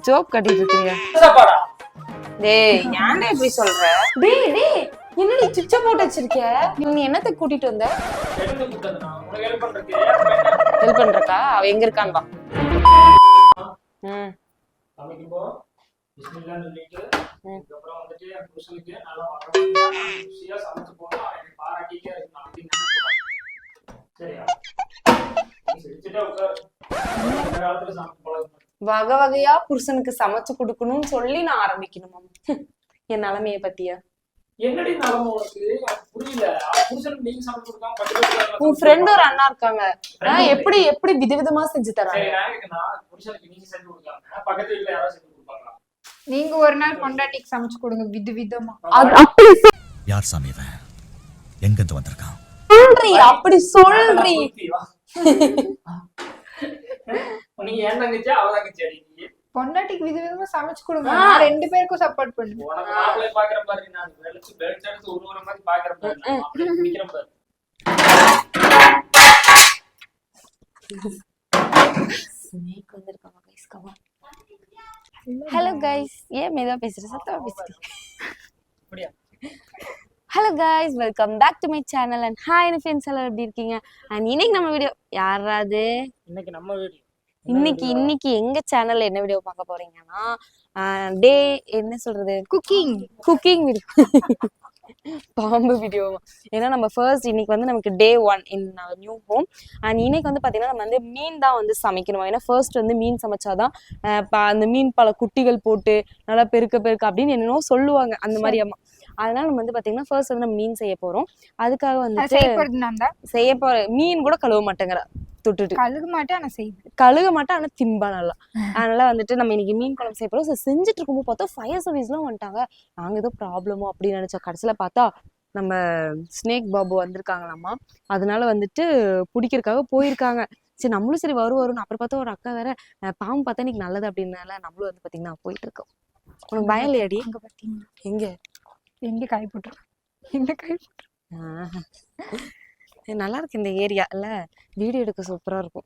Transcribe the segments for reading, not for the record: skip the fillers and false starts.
ஜோப் கட்டிட்டு இருக்கீங்க. டேய் ஏன்டா இப்படி சொல்ற? டேய் டேய் என்னடி சுவிட்ச போட்டு வச்சிருக்க? நீ என்னத்தை கூட்டிட்டு வந்த? ஹெல்ப் பண்றக்கா? அவ எங்க இருக்கான்னு வா. பிஸ்மில்லாஹ்னு சொல்லிட்டு அதுக்கப்புறம் வந்துட்டு என் புருஷனுக்கு நல்லா ருசியா சமைச்சு போனா எனக்கு பாராட்டிட்டே இருக்கணும் அப்படின்னு நினைக்கிறேன். சரியா? நீ செஞ்சுட்டே உட்காரு. இந்த காலத்துல சமைச்சு பழகும். வகை வகையா புருஷனுக்கு சமைச்சு கொடுக்கணும்னு சொல்லி நான் ஆரம்பிக்கணுமா? என் நிலைமைய பத்தியா? என்னடி நிலைமை உனக்கு? புரியல. புருஷனுக்கு நீங்க சமைச்சு கொடுக்காம பக்கத்துல உன் ஃப்ரெண்ட் ஒரு அண்ணா இருக்காங்க. எப்படி எப்படி விதவிதமா செஞ்சு தராங்க. புருஷனுக்கு நீங்க செஞ்சு கொடுக்காம பக்கத்து வீட்டுல யாராவது செஞ்சு கொடுப்பாங்களா? நீங்க ஒரு நாள் பொண்டாட்டிக்கு சமைச்சு கொடுங்க விதவிதமா. யார் சாமி இவன்? எங்க இருந்து வந்திருக்கான்? சொல்றீ அப்படி சொல்றீ. நீ ஏன் தங்கச்சி அவ தங்கச்சி அடிக்கீங்க? பொண்டாட்டிக்கு விதவிதமா சமைச்சு கொடுங்க. நான் ரெண்டு பேருக்கும் சப்போர்ட் பண்ணுவேன். உனக்கு மாப்பிள்ளை பாக்குற மாதிரி நான் வெளுச்சு பெல்ட் எடுத்து உருவற மாதிரி பாக்குற மாதிரி நான் அப்படியே பிடிக்கிற மாதிரி. ஸ்னேக் வந்திருக்காங்க guys. Come on. Hello guys. ஏன் மெதுவா பேசுற? சத்தமா பேசுறீ. அப்படியே. Hello guys, welcome back to my channel and hi friends, எல்லாரும் எப்படி இருக்கீங்க? அண்ட் இன்னைக்கு நம்ம வீடியோ யாராவது இன்னைக்கு நம்ம வீடியோ இன்னைக்கு எங்க சேனல்ல என்ன வீடியோ பார்க்க போறீங்கன்னா டே என்ன சொல்றது குக்கிங் வீடியோ. பாம்பு வீடியோ. ஏன்னா நம்ம ஃபர்ஸ்ட் இன்னைக்கு வந்து நமக்கு டே 1 இன் நியூ ஹோம். அண்ட் இன்னைக்கு வந்து பாத்தீங்கன்னா நம்ம வந்து மீன் தான் வந்து சமைக்கணும். ஏன்னா ஃபர்ஸ்ட் வந்து மீன் சமைச்சாதான் அந்த மீன் பல குட்டிகள் போட்டு நல்லா பெருக்க அப்படின்னு என்னென்னோ சொல்லுவாங்க அந்த மாதிரி அம்மா. அதனால நம்ம வந்து பாத்தீங்கன்னா ஃபர்ஸ்ட் வந்து நம்ம மீன் செய்ய போறோம். அதுக்காக வந்து செய்ய போற மீன் கூட கழுவ மாட்டேங்கிற தொட்டுட்டு கழுக மாட்டேன் ஆனா திம்பா நல்லா. அதனால வந்துட்டு நம்ம இன்னைக்கு மீன் குழம்பு செய்ய போறோம். செஞ்சுட்டு இருக்கும்போது பார்த்தா ஃபயர் சர்வீஸ்லாம் வந்துட்டாங்க. நாங்க ஏதோ ப்ராப்ளமோ அப்படின்னு நினைச்சோம். கடைசியில பார்த்தா நம்ம ஸ்னேக் பாபு வந்திருக்காங்களாமா. அதனால வந்துட்டு பிடிக்கிறதுக்காக போயிருக்காங்க. சரி நம்மளும் சரி வரும்னு அப்புறம் பார்த்தா ஒரு அக்கா வேற பாம்பு பார்த்தா இன்னைக்கு நல்லது அப்படின்னால நம்மளும் வந்து பாத்தீங்கன்னா போயிட்டு இருக்கோம். உனக்கு பயம் இல்லையாடி? எங்க காய் போட்டுரும் நல்லா இருக்கு இந்த ஏரியா இல்ல, வீடியோ எடுக்க சூப்பரா இருக்கும்.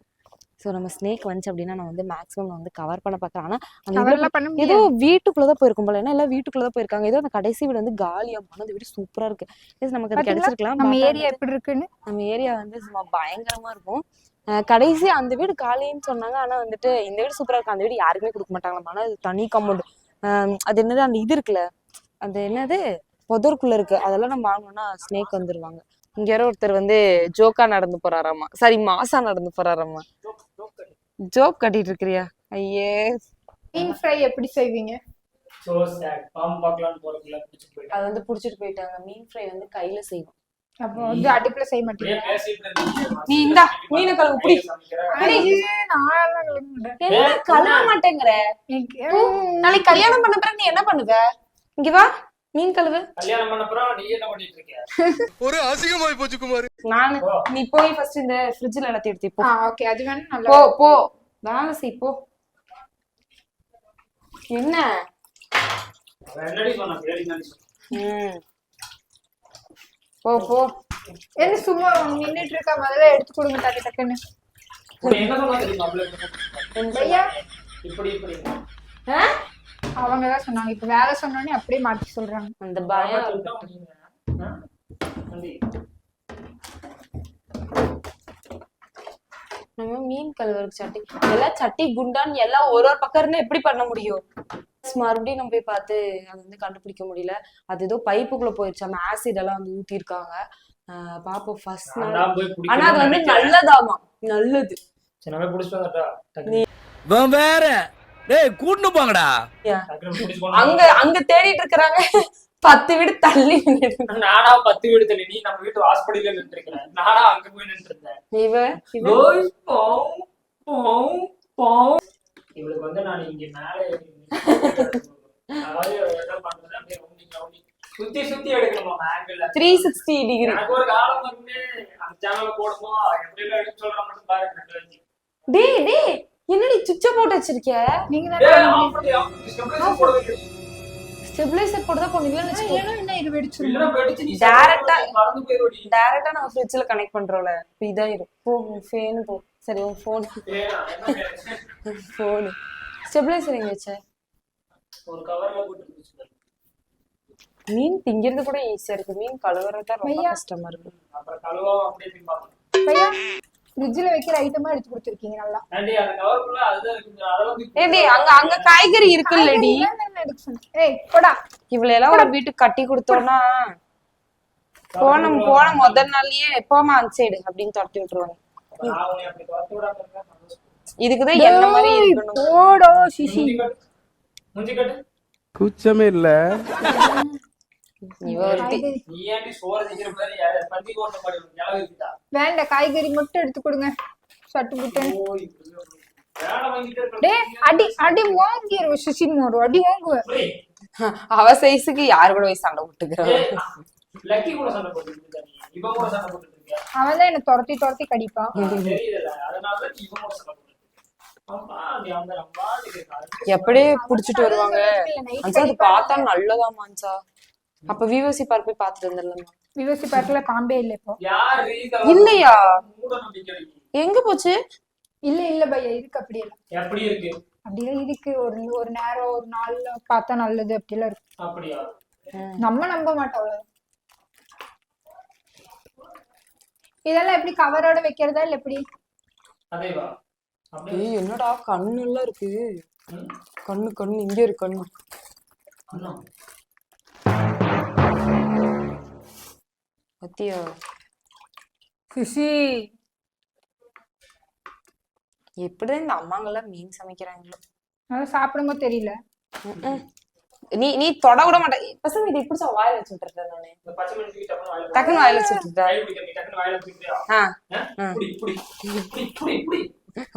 ஸோ நம்ம ஸ்னேக் வந்துச்சு அப்படின்னா நான் வந்து மேக்ஸிமம் வந்து கவர் பண்ண பார்க்குறேன். ஆனால் ஏதோ வீட்டுக்குள்ளதான் போயிருக்கும் போல. ஏன்னா எல்லாம் வீட்டுக்குள்ளதான் போயிருக்காங்க. ஏதோ அந்த கடைசி வீடு வந்து காலியாக அந்த வீடு சூப்பரா இருக்கு. நமக்கு அது கிடைச்சிருக்கலாம். நம்ம ஏரியா எப்படி இருக்குன்னு நம்ம ஏரியா வந்து சும்மா பயங்கரமா இருக்கும். கடைசி அந்த வீடு காலின்னு சொன்னாங்க. ஆனா வந்துட்டு இந்த வீடு சூப்பரா இருக்கு. அந்த வீடு யாருக்குமே கொடுக்க மாட்டாங்களாம். ஆனா அது தனி கம்பௌண்ட். அது என்னது அந்த இது இருக்குல்ல, அது என்னது புதருக்குள்ள இருக்கு. அதெல்லாம் நம்ம வாங்கணும்னா ஸ்னேக் வந்துருவாங்க. இங்க யாரோ ஒருத்தர் வந்து ஜோக்கா நடந்து போறாராமா. சாரி மாசா நடந்து போறாராமா. ஜோப் கட்டிட்டு இருக்கிறியா? ஐயே. மீன் ஃப்ரை எப்படி செய்வீங்க? சோ சாட் பாம்பு பார்க்கலாம்னு போறதுல பிடிச்சிட்டு போயிட்டாங்க. அது வந்து புடிச்சிட்டு போயிட்டாங்க. மீன் ஃப்ரை வந்து கையில செய்வோம். அப்போ வந்து அடுப்புல செய்ய மாட்டீங்க. நீ இந்த மீனை கழுவு புடி. கழுவ மாட்டேங்கிற. நாளைக்கு கல்யாணம் பண்ண பிறகு நீ என்ன பண்ணுவ? இங்க வா மீன் கழுவு. கல்யாணம் பண்ண அப்புறம் நீ என்ன பண்ணிட்டு இருக்க? ஒரு அசிங்கமாய் போச்சு குமார். நான் நீ போய் ஃபர்ஸ்ட் இந்த ஃப்ரிட்ஜ்ல எல்லாத்தையும் எடுத்து போ. ஓகே அது வேணா நல்லா. போ வேலை செய் போ. என்ன என்னடி சொன்னா? பேடி நான் போ என்ன சும்மா நின்னுட்டு இருக்க? முதல்ல எடுத்து கொடுங்க டக்கு டக்குன்னு. என்ன சொன்னா தெரியுமா? ஐயா இப்படி அவங்கதான் சொன்னாங்க. இப்ப வேலை சொன்னோடனே அப்படியே மாத்தி சொல்றாங்க. அந்த பயம். நம்ம மீன் கழுவுறதுக்கு சட்டி எல்லாம் சட்டி குண்டான்னு எல்லாம் ஒரு பக்கம் இருந்தா எப்படி பண்ண முடியும்? மறுபடியும் நம்ம போய் பார்த்து அது வந்து கண்டுபிடிக்க முடியல. அது ஏதோ பைப்புக்குள்ள போயிருச்சு. அந்த ஆசிட் எல்லாம் வந்து ஊத்தி இருக்காங்க. பாப்போம் ஃபர்ஸ்ட் நாள். ஆனா அது வந்து நல்லதாமா. நல்லது. சரி நம்ம புடிச்சிட்டு வந்துட்டா. வேற டேய் கூட்னு போங்கடா. அங்க தேடிட்டு இருக்கறாங்க. 10 வீடு தள்ளி நானா 10 வீடு தள்ளி. நீ நம்ம வீட்டு வாசப்படியில நின்று இருக்கற. நானா அங்க போய் நின்று இருந்தேன். இவளுக்கு வந்து நான் இங்க மேலே அதாவது என்ன பண்றது அப்படியே ரவுண்டிங் சுத்தி எடுக்கணுமா ஆங்கிள் 360 டிகிரி. எனக்கு ஒரு காலம் வந்து அந்த சேனல்ல போடுமோ எப்படி எல்லாம் எடுத்து சொல்ற மட்டும் பாருங்க. டேய் என்னடி சுவிட்ச போட்டு வச்சிருக்க? நீங்க ஸ்டெபிலைசர் போடுறத போனீங்களா? என்ன இது வெடிச்சிரும். டைரக்டா நம்ம ஃப்ரிட்ஜ்ல கனெக்ட் பண்றோம்ல. இதா போ ஃபேன் போ. சரி உன் ஃபோன் ஸ்டெபிலைசர் எங்க வச்ச? ஒரு கவர்ல போட்டு வச்சுக்கோங்க. மீன் திங்கிறது கூட ஈஸியா இருக்கு, மீன் கழுவுறது தான் ரொம்ப ஐயா. கஷ்டமா இருக்கு. அப்புறம் கழுவாம அப்படியே திரும்பி பார்க்கணும். பையா ஃப்ரிட்ஜ்ல வைக்கிற ஐட்டமா எடுத்து கொடுத்துருக்கீங்க நல்லா. ஆண்டி அந்த கவருக்குள்ள அதுதான் இருக்கு. அளவுக்கு ஏடி அங்க அங்க காய்கறி இருக்குல்லடி, காய்கறி தான் எடுக்க சொன்னேன். ஏய் போடா. இவ்வளவு எல்லாம் ஒரு வீட்டுக்கு கட்டி கொடுத்தோம்னா போன முதல் நாள்லயே போமா அந்த சைடு அப்படின்னு துரத்தி விட்டுருவாங்க. நான் உன்னை அப்படி துரத்தி விடாம இருக்கேன். சந்தோஷம். இதுக்குதான் என்ன மாதிரி இருக்கணும். போடோ சிசி. முஞ்சி கட்டு. கூச்சமே இல்ல. இவ ஒருத்தி. நீ ஏன்டி சோறு திங்கிற மாதிரி யாரு பந்தி போட்ட மாதிரி ஞாபகம் இருக்குதா? வேண்டாம் காய்கறி மட்டும் எடுத்து கொடுங்க. சட்டு புட்டு. ஓ இப்படி வேலை வாங்கிட்டே இருக்க. டேய் அடி அடி வாங்கிரு சிசி மோடு அடி வாங்குவ. அவ சைஸுக்கு யாரு கூட போய் சண்டை விட்டுக்கிறான். லக்கி கூட சண்டை போட்டுட்டு இருக்க நீ. இவன் கூட சண்டை போட்டுட்டு இருக்கியா? அவன் தான் என்ன துரத்தி துரத்தி கடிப்பான். தெரியல. அதனால தான் நீ இவன் கூட சண்டை போட்டுட்டு இருக்க. அம்மா நீ அந்த அம்மா நீ எப்படியே புடிச்சிட்டு வருவாங்க. அஞ்சா அது பார்த்தா நல்லதாமாச்சா. அப்ப விவோசி பார்க் போய் பாத்துட்டு வந்துடலாமா? விவசி பார்க்ல பாம்பே இல்ல இப்போ. யார் இல்லையா? மூட நம்பிக்கை. எங்க போச்சு? இல்ல பையா இருக்கு அப்படியே எப்படி இருக்கு? அப்படியெல்லாம் இருக்கு. ஒரு நேரம் ஒரு நாள் பார்த்தா நல்லது அப்படியெல்லாம் இருக்கு. அப்படியா? நம்ம நம்ப மாட்டோம் அவ்வளவு. இதெல்லாம் எப்படி கவரோட வைக்கிறதா இல்ல எப்படி? அதேவா? அப்படியே ஏய் என்னடா கண்ணு எல்லாம் இருக்கு. கண்ணு இங்க இருக்கு கண்ணு. அண்ணா பத்தியா? சிசி எப்படிதான் இந்த அம்மாங்க எல்லாம் மீன் சமைக்கிறாங்களோ. அதான் சாப்பிடும்போது தெரியல. நீ தொட விட மாட்டேன் பசங்க. இது இப்படி வாயில வச்சுட்டு இருக்கேன் நானு. இந்த பச்சை மணி தூக்கி டக்குனு டக்குன்னு வாயில வச்சுட்டு இருக்கேன். வாயில பிடிக்க நீ டக்குனு வாயில பிடிக்கிறியா? புடி புடி புடி புடி புடி.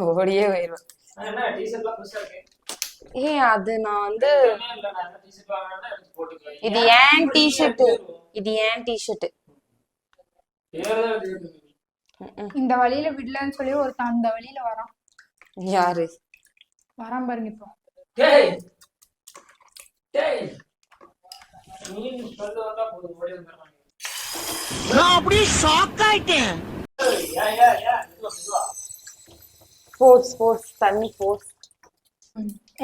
ஓடியே போயிடுவேன். என்ன டீ-ஷர்ட்லாம் புதுசா இருக்கு? ஏய் அது நான் வந்து இல்ல நான் டீ-ஷர்ட் வாங்குறேன்னா எடுத்து போட்டுக்கலாம். இது ஏன் டிஷர்ட், இது ஏன் டிஷர்ட். ஏறதா இருக்கு. இந்த வழியில விடலன்னு சொல்லி ஒருத்தன் அந்த வழியில வரான். யாரு வரான் பாருங்க இப்போ. டேய் டேய் நீ சொல்ல வந்தா போதும் ஓடி வந்துறாங்க. நான் அப்படியே ஷாக் ஆயிட்டேன். யா இதுவா ஃபோர்ஸ் தண்ணி ஃபோர்ஸ்.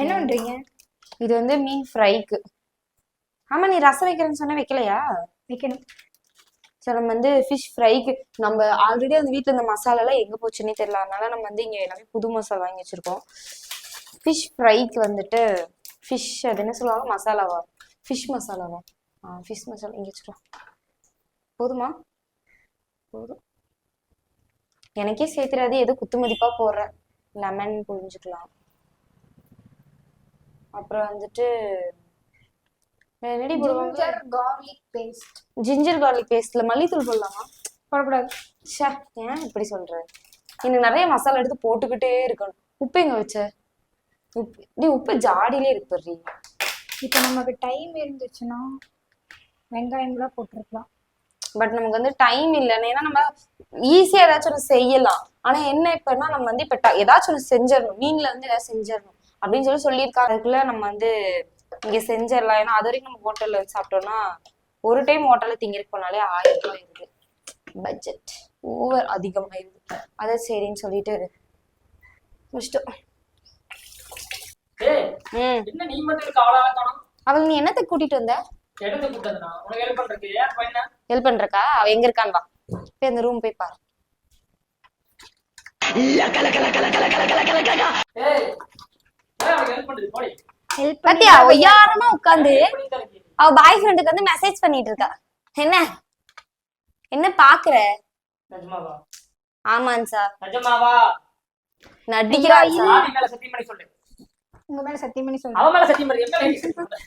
என்ன பண்றீங்க? இது வந்து மீன் ஃப்ரைக்கு. ஆமா நீ ரசம் வைக்கிறேன்னு சொன்ன வைக்கலையா? வைக்கணும். சோ நம்ம வந்து ஃபிஷ் ஃப்ரைக்கு நம்ம ஆல்ரெடி அந்த வீட்டுல இந்த மசாலா எல்லாம் எங்க போச்சுன்னே தெரியல. அதனால நம்ம வந்து இங்க எல்லாமே புது மசாலா வாங்கி வச்சிருக்கோம். ஃபிஷ் ஃப்ரைக்கு வந்துட்டு ஃபிஷ் அது என்ன சொல்லுவாங்க மசாலாவா? ஃபிஷ் மசாலாவா? ஃபிஷ் மசாலா இங்க வச்சுக்கலாம். போதுமா? போதும். எனக்கே சேர்த்துறாது ஏதோ குத்து மதிப்பா போடுறேன். லெமன் புழிஞ்சுக்கலாம். அப்புறம் வந்துட்டு என்னடி போடுவாங்க? Ginger garlic paste. Ginger garlic பேஸ்ட்ல மல்லித்தூள் போடலாமா? போடக்கூடாது. ச்சே ஏன் இப்படி சொல்ற? இன்னும் நிறைய மசாலா எடுத்து போட்டுக்கிட்டே இருக்கணும். உப்பு எங்க வச்ச? உப்பு ஜாடியிலே இருக்கு பாரு. இப்போ நமக்கு டைம் இருந்துச்சுன்னா வெங்காயம்லாம் போட்டிருக்கலாம். பட் நமக்கு வந்து டைம் இல்லைன்னு. ஏன்னா நம்ம ஈஸியா ஏதாச்சும் ஒன்று செய்யலாம். ஆனா என்ன இப்பன்னா நம்ம வந்து இப்ப ஏதாச்சும் ஒன்று செஞ்சிடணும். மீன்ல வந்து ஏதாவது செஞ்சிடணும் அப்படின்னு சொல்லியிருக்காங்க. அதுக்குள்ள நம்ம வந்து இங்க செஞ்சிடலாம். ஏன்னா அது வரைக்கும் நம்ம ஹோட்டல்ல சாப்பிட்டோம்னா ஒரு டைம் ஹோட்டல்ல திங்கிறதுக்கு போனாலே 1000 ரூபாய் இருக்கு. பட்ஜெட் ஓவர் அதிகமாயிருது. அதை சரின்னு சொல்லிட்டு முடிச்சிட்டோம். ஏய் என்ன நீ மட்டும் இருக்க அவளால காணோம்? அவள் நீ என்னத்தை கூட்டிட்டு வந்த? எடுத்து கூட்டதுனா உனக்கு ஹெல்ப் பண்றதுக்கு ஏன் பையனா? ஹெல்ப் பண்றக்கா? அவ எங்க இருக்கான் வா. போய் அந்த ரூம் போய் பாரு. ஏய் அவளுக்கு ஹெல்ப் பண்றது போடி. ஹெல்ப் பத்தியா ஒய்யாரமா உட்காந்து அவ பாய் ஃப்ரெண்டுக்கு வந்து மெசேஜ் பண்ணிட்டு இருக்கா. என்ன பாக்குற? நிஜமாவா? ஆமான் சார். நிஜமாவா? நடிக்கிறா. சாமி மேல சத்தியம் பண்ணி சொல்லு. உங்க மேல சத்தியம் பண்ணி சொல்றேன். அவ மேல சத்தியம் பண்ணி எங்க சத்தியம் பண்ணு.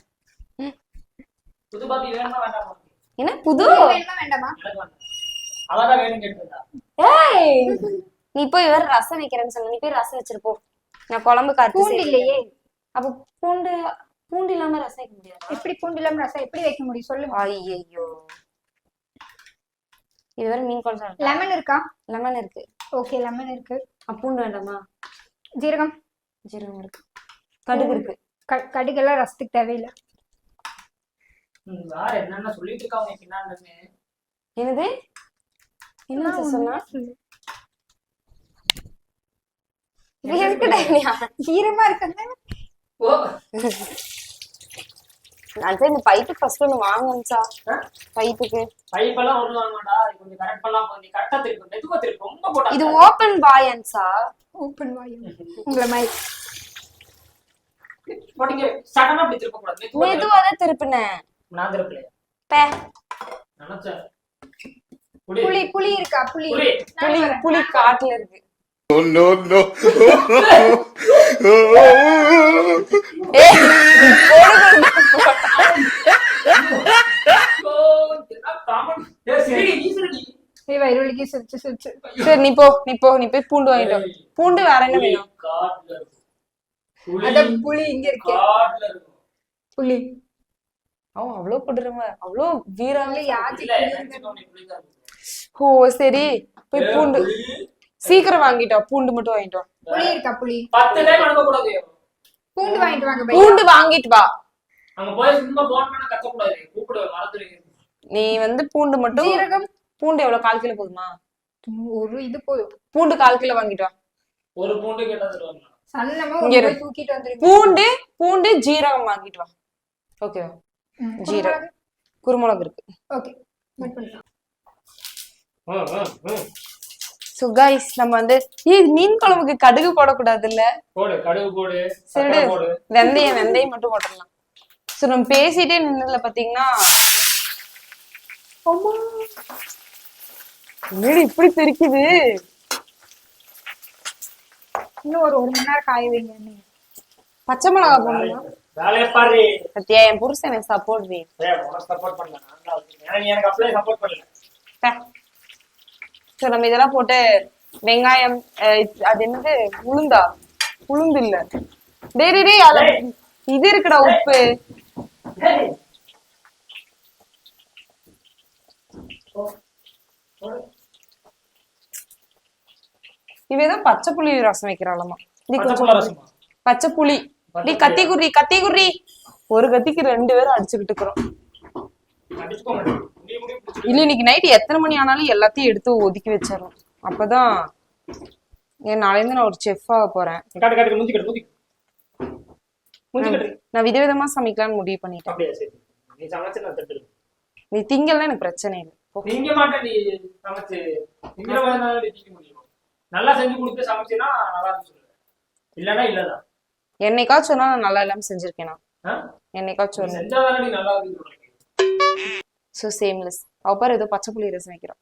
புது பாபி வேணுமா வேண்டாமா? என்ன புது? வேணுமா வேண்டாமா? அவதான் வேணும் கேட்டுருந்தா. ஏய் நீ போய் வேற ரசம் வைக்கிறேன்னு சொல்ல. நீ போய் ரசம் வச்சிருப்போ. நான் குழம்பு காத்து பூண்டு இல்லையே. அப்ப பூண்டு இல்லாம ரசம் வைக்க முடியாது. எப்படி பூண்டு இல்லாம ரசம் எப்படி வைக்க முடியும் சொல்லுங்க. ஐயோ இது வேற மீன் குழம்பு. லெமன் இருக்கா? லெமன் இருக்கு. ஓகே லெமன் இருக்கு. பூண்டு வேண்டாமா? ஜீரகம் இருக்கு. கடுகு இருக்கு. கடுகெல்லாம் ரசத்துக்கு தேவையில்லை. வேற என்னென்ன சொல்லிட்டு இருக்காங்க பின்னாடி. என்னது என்ன சொன்னா? ஈரமா இருக்கு. ஓ நான் சரி இந்த பைப்புக்கு ஃபர்ஸ்ட் ஒண்ணு வாங்கணும்ச்சா. பைப்புக்கு பைப்பெல்லாம் ஒண்ணு வாங்க மாட்டா, கொஞ்சம் கரெக்ட் பண்ணலாம். நீ கரெக்டா திருப்பி மெதுவா திருப்பி, ரொம்ப போட்டா இது ஓபன் பாயன்ஸா? ஓப்பன் வாயு உங்களை மாதிரி போட்டீங்க. சடனா அப்படி திருப்ப கூடாது, மெதுவா தான் திருப்பினேன். நான் திருப்பலையா பே நினைச்சேன். புளி புளி இருக்கா? புளி புலி புலி காட்டுல இருக்கு. No, no. ஏய், வயிறு வலிக்கு சிரிச்சு சிரிச்சு. சரி நீ போய் பூண்டு வாங்கிட்டு வா. பூண்டு வேற என்ன வேணும்? அத புளி இங்க இருக்கு. புளி அவன் அவ்வளவு போடுறவங்க அவ்வளோ வீரால யாச்சி ஓ சரி போய் பூண்டு சீக்கிரம் வாங்கிட்டு வா. பூண்டு மட்டும் வாங்கிட்டு வா. புளி இருக்கா? புளி 10 டைம் அனுப்ப கூடாது. பூண்டு வாங்கிட்டு வாங்க பையா. பூண்டு வாங்கிட்டு வா. அங்க போய் சும்மா போன் பண்ண கத்த கூடாது, கூப்பிடு மறந்துடுங்க. நீ வந்து பூண்டு மட்டும். சீரகம் பூண்டு எவ்வளவு? 1/4 கிலோ போதுமா? ஒரு இது போதும். பூண்டு 1/4 கிலோ வாங்கிட்டு வா. ஒரு பூண்டு கேட்டா தருவாங்க. சன்னமா இங்க இரு. போய் தூக்கிட்டு வந்துருங்க. பூண்டு ஜீரகம் வாங்கிட்டு வா. ஓகேவா? ஜீரகம் குருமிளகு இருக்கு. ஓகே நோட் பண்ணிக்கலாம். சோ गाइस நம்ம வந்து மீன் குழம்புக்கு கடுகு போடக்கூடாது இல்ல? போடு, கடுகு போடு, சரி சக்கரை போடு. வெந்தயம் மட்டும் போட்டுடலாம். சோ நம்ம பேசிட்டே நின்னதுல பாத்தீங்கன்னா அம்மா என்னடி இப்படி தெரிக்குது. இன்னும் ஒரு 1 மணி நேரம் காய வைங்க. பச்சை மிளகா போடணும். வேலைய பாரு. சத்தியா என் புருஷன் எனக்கு சப்போர்ட் நீ. உனக்கு சப்போர்ட் பண்ணல, நான் தான் இருக்கேன். நீ எனக்கு அப்படியே சப்போர்ட் பண்ணல. சோ நம்ம இதெல்லாம் போட்டு வெங்காயம் அது என்னது உளுந்து இல்ல டேய் அதுல இது இருக்குடா உப்பு. இவதான் பச்சை புளி ரசம் வைக்கிறாளமா. பச்சை புளி டி கத்தி குர்ரி ஒரு கத்திக்கு 2 பேரும் அடிச்சுக்கிட்டு இருக்கிறோம். இல்ல இன்னைக்கு நைட் எத்தனை மணி ஆனாலும் எல்லாத்தையும் எடுத்து ஒதுக்கி வச்சிடணும். அப்பதான் நாளையில நான் ஒரு செஃப் ஆக போறேன். நான் விதவிதமா சமைக்கலாம்னு முடிவு பண்ணிட்டேன். நீ திங்கலாம் எனக்கு பிரச்சனை இல்லை. நல்லா செஞ்சு கொடுத்து சமைச்சினா நல்லா இருக்கு சொல்லுங்க, இல்லனா இல்லதான். என்னைக்காச்சும் சொன்னா நான் நல்லா இல்லாம செஞ்சிருக்கேனா? என்னைக்காச்சும் செஞ்சாதானே நல்லா இருக்கு. So shameless. அவப்பாரு ஏதோ பச்சை புளி ரசம் வைக்கிறோம்.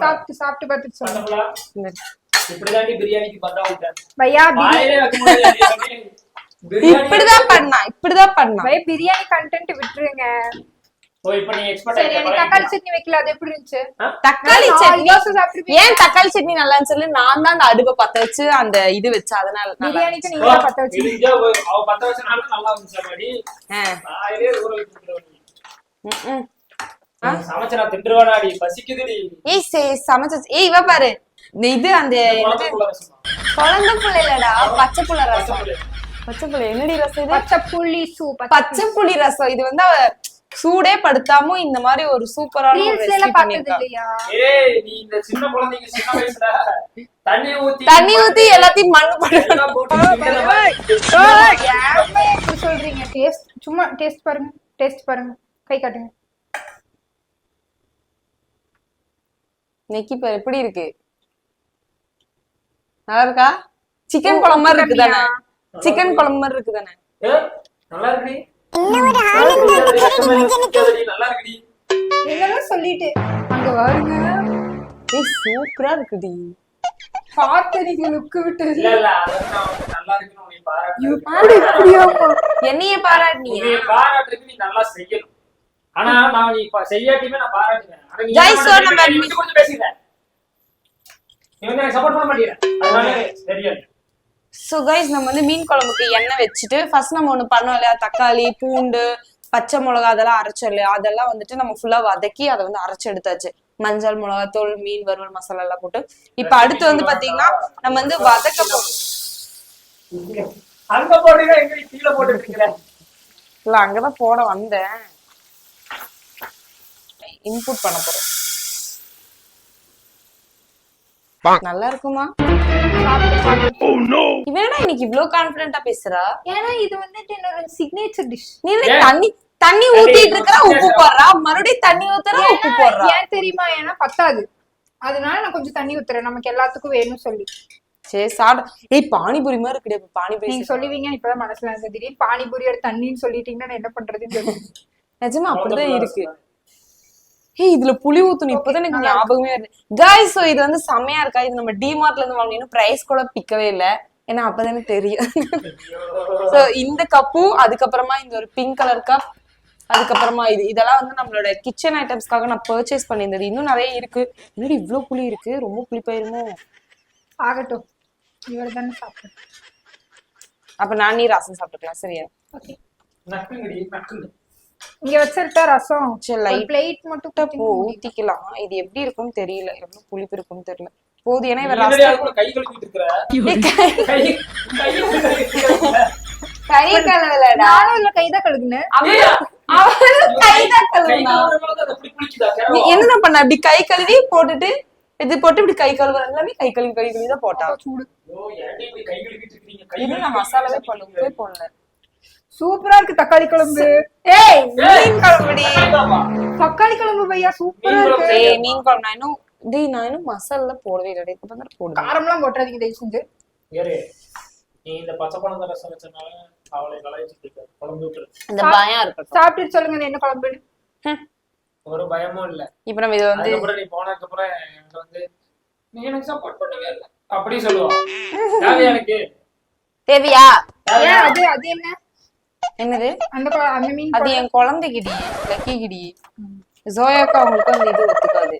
சாப்பிட்டு பார்த்துட்டு சொல்லுங்க. இப்படிதான் பிரியாணிக்கு பத்தா விட்டேன் பையா. இப்படிதான் பண்ணா பையா பிரியாணி கண்டென்ட் விட்டுருங்க. ஓ இப்போ நீ எக்ஸ்பர்ட் சரி எனக்கு தக்காளி சட்னி வைக்கல, அது எப்படி இருந்துச்சு? தக்காளி சட்னி தோசை சாப்பிட்டுருப்பீங்க. ஏன் தக்காளி சட்னி நல்லான்னு சொல்லி நான் தான் அந்த அடுப்பை பத்த வச்சு அந்த இது வச்சு அதனால பிரியாணிக்கு நீங்க பத்த வச்சு அவ பத்த வச்சனால நல்லா இருந்துச்சு. அப்படி ஆயிலே ஊற வச்சிருக்கோம். சமைச்சா தின்றுவாடாடி, பசிக்குதுடி. ஏய் சமைச்சு ஏய் இவ பாரு இது அந்த குழந்தை புள்ள இல்லடா பச்சை புள்ள ரசம். பச்சை புள்ள என்னடி ரசம் இது? பச்சை புளி சூப். பச்சை புளி ரசம். இது வந்து சூடே படுத்தாம இந்த மாதிரி ஒரு சூப்பரான ஒரு ரெசிபி பண்ணிருக்கா. ஏய் நீ இந்த சின்ன குழந்தைக்கு சின்ன வயசுல தண்ணி ஊத்தி எல்லாத்தையும் மண்ணு போட்டு சொல்றீங்க. டேஸ்ட் சும்மா டேஸ்ட் பாருங்க கை காட்டுங்க. நெக்கி பாரு எப்படி இருக்கு, நல்லா இருக்கா? சிக்கன் குழம்பு மாதிரி இருக்குதானே? சிக்கன் குழம்பு மாதிரி இருக்குதானே? நல்லா இருக்குடி. என்னெல்லாம் சொல்லிட்டு அங்க வாருங்க. ஏய் சூப்பரா இருக்குடி. பார்த்து நீங்க லுக்கு விட்டு இல்ல அதெல்லாம் நல்லா இருக்குன்னு நீ பாராட்டு. என்னையே பாராட்டுனீங்க. நீ பாராட்டுறதுக்கு நீ நல்லா செய்யணும். ஆனா நான் நீ செய்யாட்டியுமே நான் பாராட்டுவேன். ஆனா நீ கொஞ்சம் பேசிட்ட, நீ வந்து எனக்கு சப்போர்ட் பண்ண மாட்டீங்க, அதனால சரியா. சோ गाइस நம்ம வந்து மீன் குழம்புக்கு எண்ணெய் வச்சுட்டு ஃபர்ஸ்ட் நம்ம ஒண்ணு பண்ணோம் இல்லையா, தக்காளி பூண்டு பச்சை மிளகா அதெல்லாம் அரைச்சோம் இல்லையா, அதெல்லாம் வந்துட்டு நம்ம ஃபுல்லா வதக்கி அதை வந்து அரைச்சு எடுத்தாச்சு. மஞ்சள் மிளகாத்தூள் மீன் வறுவல் மசாலா எல்லாம் போட்டு இப்ப அடுத்து வந்து பாத்தீங்கன்னா நம்ம வந்து வதக்க அங்க போடுறீங்க, எங்க கீழே போட்டு இருக்கீங்க? இல்ல அங்கதான் போட வந்தேன், இன்புட் பண்ண போறேன். நல்லா இருக்குமா? சாப்பிட்டு பார்த்துட்டு. இவனா இன்னைக்கு இவ்ளோ கான்பிடென்ட்டா பேசுறா? ஏன்னா இது வந்துட்டு என்னோட சிக்னேச்சர் டிஷ். நீ என்ன தண்ணி ஊத்திட்டு இருக்கற, உப்பு போடுறா, மறுபடியும் தண்ணி ஊத்துறா, உப்பு போடுறா. ஏன் தெரியுமா? ஏன்னா பத்தாது, அதனால நான் கொஞ்சம் தண்ணி ஊத்துறேன், நமக்கு எல்லாத்துக்கும் வேணும் சொல்லி. சரி சாப்பிட. ஏய் பானிபூரி மாதிரி இருக்குடே. பானிபூரி நீங்க சொல்லுவீங்க, இப்பதான் மனசுல இருந்த திடீர்னு பானிபூரியோட தண்ணின்னு சொல்லிட்டீங்கன்னா நான் என்ன பண்றதுன்னு தெரியல. நிஜமா அப்படிதான் இருக்கு. ஏய் இதுல புளி ஊத்தணும், இப்பதான் எனக்கு ஞாபகமே வருது. கைஸ் சோ இது வந்து செமையா இருக்கா? இது நம்ம டிமார்ட்ல இருந்து வாங்கினோம், பிரைஸ் கூட பிக்கவே இல்ல, ஏன்னா அப்பதானே தெரியும். சோ இந்த கப்பும், அதுக்கப்புறமா இந்த ஒரு பிங்க் கலர் கப், அதுக்கப்புறமா இதெல்லாம் வந்து நம்மளோட கிச்சன் ஐட்டம்ஸ்க்காக நான் பர்ச்சேஸ் பண்ணியிருந்தது. இன்னும் நிறைய இருக்கு. இன்னும் இவ்வளவு புளி இருக்கு, ரொம்ப புளி போயிருமோ? ஆகட்டும், இவர் தானே சாப்பிடும். அப்ப நான் நீ ரசம் சாப்பிட்டுக்கலாம், சரியா? ஓகே, நக்குங்கடி நக்குங்க. இங்க வச்சிருக்க ரசம் சரி லைட் பிளேட் மட்டும் போ ஊத்திக்கலாம். இது எப்படி இருக்கும்னு தெரியல, எவ்வளவு புளிப்பு இருக்கும்னு தெரியல. போது ஏன்னா இவர் நீ கூட கை கழுவிட்டு இருக்கற. கை கை கழுவலடா, நானும் இல்ல கைதான் கழுகுனேன். கைதான் கழுவுனா அப்படி குளிக்குதா? நீ என்ன பண்ண? அப்படி கை கழுவி போட்டுட்டு இது போட்டு இப்படி கை கழுவுற எல்லாமே கை கழுவி தான் போட்டா. சூடு. ஓ ஏன்டி இப்படி கை கழுவிட்டு இருக்கீங்க? கை இது நான் மசாலாவே பண்ணுவே போடல. சூப்பரா இருக்கு தக்காளி குழம்பு. ஏய் மீன் குழம்புடி. தக்காளி குழம்பு பையா சூப்பரா இருக்கு. ஏய் மீன் குழம்பு நான் இன்னும் மசாலா போடவே இல்லை. இப்ப தான் போடுறேன். காரம்லாம் போட்டுறாதீங்க தயவு செஞ்சு. ஏறு நீ இந்த பச்சை குழம்பு ரசம் வச்சனால அவளை கலாய்ச்சிட்டு இருக்க. குழம்பு விட்டுரு. இந்த பயம் இருக்கட்டும். சாப்பிட்டு சொல்லுங்க இது என்ன குழம்புன்னு. ஒரு பயமும் இல்ல. இப்ப நம்ம இது வந்து அதுக்கப்புறம் நீ போனதுக்கு அப்புறம் என்கிட்ட வந்து நீ எனக்கு சப்போர்ட் பண்ணவே இல்லை அப்படி சொல்லுவான். தேவையா எனக்கு? தேவியா? ஏன் அது அது என்ன என்னது? அந்த மீன் அது என் குழந்தைகிடி, லக்கி கிடி. ஜோயாக்கா அவங்களுக்கு அந்த இது ஒத்துக்காது.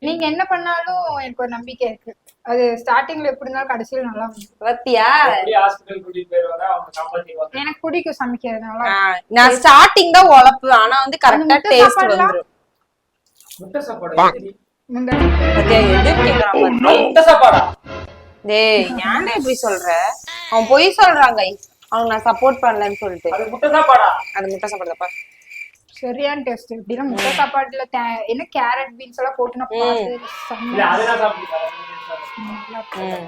நீங்க என்ன பண்ணாலும் எனக்கு ஒரு நம்பிக்கை இருக்கு. அது ஸ்டார்டிங்ல எப்படி இருந்தாலும் கடைசியில நல்லா வரும். பத்தியா? எப்படி ஹாஸ்பிடல் கூட்டிட்டு போயிருவாங்க, அவங்க காப்பாத்திடுவாங்க. எனக்கு பிடிக்கும் சமைக்கிறதுனால. நான் ஸ்டார்டிங் தான் உழப்பு, ஆனா வந்து கரெக்டா டேஸ்ட் வந்துரும். முட்டை சாப்பாடு முந்தானி பத்தியா எது கேக்குறான் பாரு. முட்டை சாப்பாடா? டேய் ஏன்டா இப்படி சொல்ற? அவன் பொய் சொல்றாங்க, அவங்க நான் சப்போர்ட் பண்ணலன்னு சொல்லிட்டு. அது முட்டை சாப்பாடா? அது முட்டை சாப்பாடுதாப்பா. சரியான டேஸ்ட். இப்படின்னா முட்டை சாப்பாட்டுல என்ன கேரட் பீன்ஸ் எல்லாம் போட்டு நான் பார்த்து இல்ல அது நான் சாப்பிடுறேன்.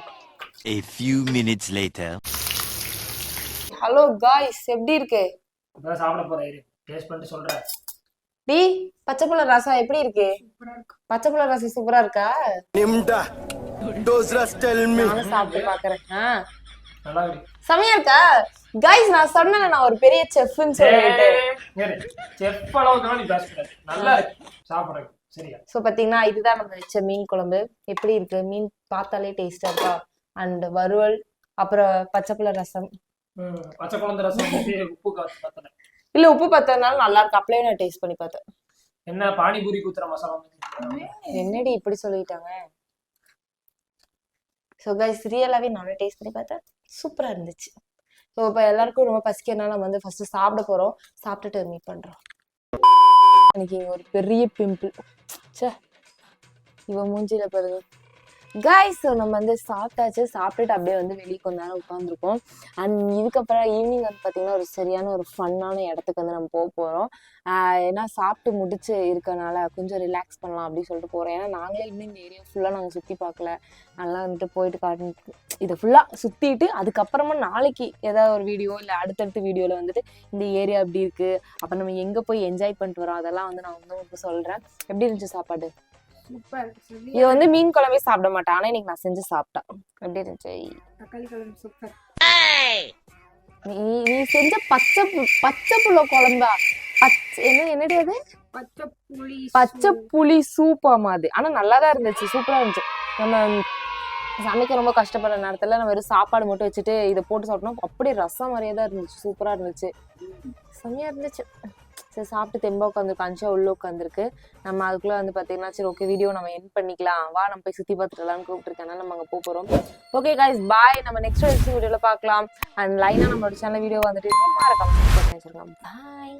A few minutes later. Hello guys, எப்படி இருக்கு? இப்பதான் சாப்பிட போறேன், டேஸ்ட் பண்ணிட்டு சொல்றேன். டி பச்சை புள்ள ரசம் எப்படி இருக்கு? பச்சை புள்ள ரசம் சூப்பரா இருக்கா? நிம்டா டோஸ்ரஸ் டெல் மீ. நானும் சாப்பிட்டு பாக்குறேன். நல்லா இருக்கு. செமையா இருக்கா? கைஸ் நான் சொன்னேன் நான் ஒரு பெரிய செஃப்னு சொல்லிட்டு. செஃப் அளவுக்கு நீ பேச நல்லா இருக்கு சாப்பிடுறேன், சரியா? சோ பாத்தீங்கன்னா இதுதான் நம்ம வச்ச மீன் குழம்பு. எப்படி இருக்கு? மீன் பார்த்தாலே டேஸ்டா இருக்கா? அண்ட் வறுவல், அப்புறம் பச்சை புள்ள ரசம். பச்சை குழந்தை ரசம் உப்பு பார்த்தேன். இல்ல உப்பு பார்த்ததுனால நல்லா இருக்கு. அப்படியே நான் டேஸ்ட் பண்ணி பார்த்தேன். என்ன பானிபூரி குத்துற மசாலா என்னடி இப்படி சொல்லிட்டாங்க? ஸோ கைஸ் ரியலாவே நானே டேஸ்ட் பண்ணி பார்த்தேன், சூப்பரா இருந்துச்சு. ஸோ இப்போ எல்லாருக்கும் ரொம்ப பசிக்கிறதுனால நம்ம வந்து ஃபர்ஸ்ட் சாப்பிட போறோம். சாப்பிட்டுட்டு மீட் பண்றோம். எனக்கு இங்க ஒரு பெரிய பிம்பிள். சே இவன் மூஞ்சில பாருங்க. கைஸ் நம்ம வந்து சாப்பிட்டாச்சு. சாப்பிட்டுட்டு அப்படியே வந்து வெளியே கொஞ்ச நேரம் உட்காந்துருக்கோம். அண்ட் இதுக்கப்புறம் ஈவினிங் வந்து பார்த்தீங்கன்னா ஒரு சரியான ஒரு ஃபன்னான இடத்துக்கு வந்து நம்ம போக போகிறோம். ஏன்னா சாப்பிட்டு முடிச்சு இருக்கனால கொஞ்சம் ரிலாக்ஸ் பண்ணலாம் அப்படின்னு சொல்லிட்டு போகிறோம். ஏன்னா நாங்களே இன்னும் இந்த ஏரியா ஃபுல்லாக நாங்கள் சுற்றி பார்க்கல. நல்லா வந்துட்டு போயிட்டு காட்டு இதை ஃபுல்லாக சுற்றிட்டு அதுக்கப்புறமா நாளைக்கு ஏதாவது ஒரு வீடியோ இல்லை அடுத்தடுத்த வீடியோவில் வந்துட்டு இந்த ஏரியா எப்படி இருக்குது, அப்போ நம்ம எங்கே போய் என்ஜாய் பண்ணிட்டு வரோம், அதெல்லாம் வந்து நான் வந்து உங்களுக்கு சொல்கிறேன். எப்படி இருந்துச்சு சாப்பாடு? இது வந்து மீன் குழம்பே சாப்பிட மாட்டேன், ஆனா இன்னைக்கு நான் செஞ்சு சாப்பிட்டேன். எப்படி இருந்துச்சு? தக்காளி குழம்பு சூப்பர். நீ செஞ்ச பச்சை புள்ள குழம்பா? என்னடி அது? பச்சை புளி சூப்பாமா அது? ஆனா நல்லாதான் இருந்துச்சு, சூப்பரா இருந்துச்சு. நம்ம சமைக்க ரொம்ப கஷ்டப்படுற நேரத்துல நம்ம வெறும் சாப்பாடு மட்டும் வச்சுட்டு இதை போட்டு சாப்பிட்டோம், அப்படியே ரசம் மாதிரியே தான் இருந்துச்சு, சூப்பரா இருந்துச்சு, செம்மையா இருந்துச்சு. சரி சாப்பிட்டு தெம்பா உட்காந்துருக்கு. அஞ்சா உள்ள உட்காந்துருக்கு. நம்ம அதுக்குள்ள வந்து பாத்தீங்கன்னா சரி ஓகே வீடியோ நம்ம எண்ட் பண்ணிக்கலாம், வா நம்ம போய் சுத்தி பார்த்துடலாம்னு கூப்பிட்டுருக்கேன். நம்ம அங்க போறோம். ஓகே கைஸ் பாய், நம்ம நெக்ஸ்ட் வீடியோல பார்க்கலாம். அண்ட் லைனா நம்மளோட சேனல் வீடியோ வந்துட்டு மறக்காம சப்ஸ்கிரைப் பண்ணி வச்சிருக்கலாம். பாய்.